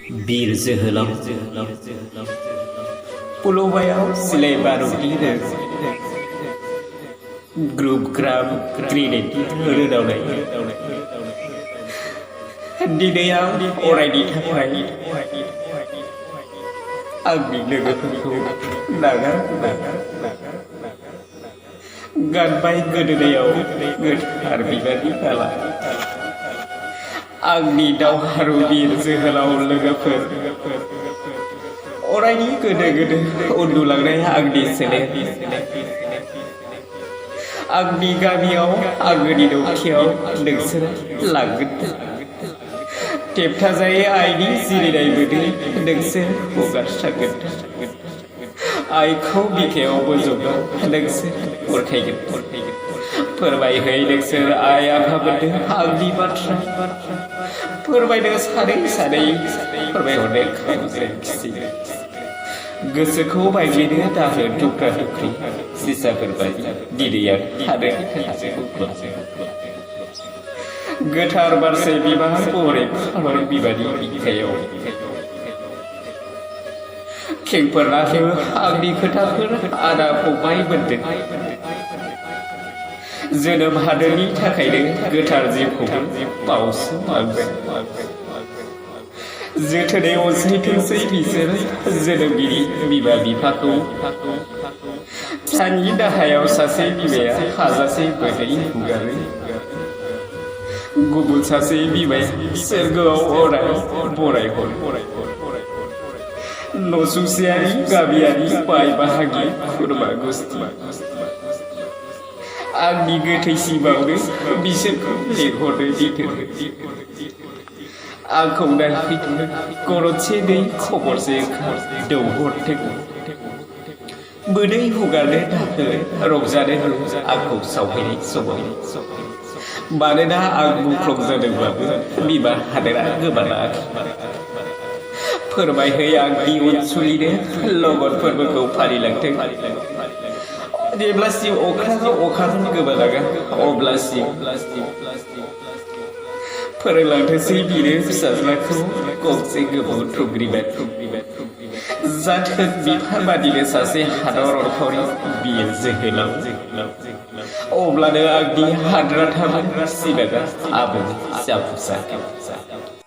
बीर जोहोलाव पुलवामायाव सिलाय बारुदनि ग्रुप ग्राम ग्रेनेडनि रोदावनाय दिनै आं अरायनि थाखाय आंनि लोगोफोरखौ नागारबाय गानबाय गोदोनायाव गोथार बिबारनि माला आंनि दावहारु बीर जोहोलाव लोगोफोर अरायनि गोदो गोदो उन्दुलांनाय आंनि सोलेर आंनि गामियाव आंगोनि न'थियाव नोंसोर लांगोन टेपथाजायै आइनि जिरायनाय मोदै नोंसोर हगारस्रांगोन आइखौ बिखायाव बोजबना नोंसोर बुरखायगोन फोरमायहै नोंसोर आइ आफामोननो आंनि बाथ्रा फोरमायनो सानै सानै फोरमायहरनो खावजेनखिसै गोसोखौ बायग्लिनो दाहो थुख्रा थुख्रि सिसाफोर बायदि दिनै आं थानो गोथार बारसे बिबार महरै फालर बिबारनि बिखायाव खेंफोरनाखौ आंनि खोथाफोर आदा फंबाय मोनदों जोनोम हादोरनि थाखायनो गोथार जिउखौ बावसोमलांगोन जोथोनै अनसायथोंसै बिसोर जोनोमगिरि बिमा बिफाखौ फिसानि दाहायाव सासे बिमाया हाजासे मोदै हुगारो गुबुन सासे बिमाया सोरगोआव अराय बरायहर नसुंसेयारि गामियारि बाय बाहागि खुरमा गुस्थि आंनि गोथैसिमावनो बिसोरखौ लेंहरनो दिथोन आंखौ नायफैथों गरदसे दै खबरसे दौहरथों मोदै हुगारनो थाखाय रंजानो हो आंखौ सावहैनाय समाव मानोना आं मुख्लं जादोंब्लाबो बिमा हादोरा गोमानाखै फोरमायहै आंनि अनसुलिनो लगन फोरबोखौ फालिलांथों जेब्लासिम अख्राङाव अखाजों गोमालाङा अब्लासिम फोरोंलांथोंसै बिनो फिसाज्लाखौ गंसे गोबौ थुग्रिबाय जाथों बिफा बादिनो सासे हादर अनफावरि बीर जोहोलाव अब्लानो आंनि हादोरा थाबाय सिमाङा आबुं जाफुंसारगोन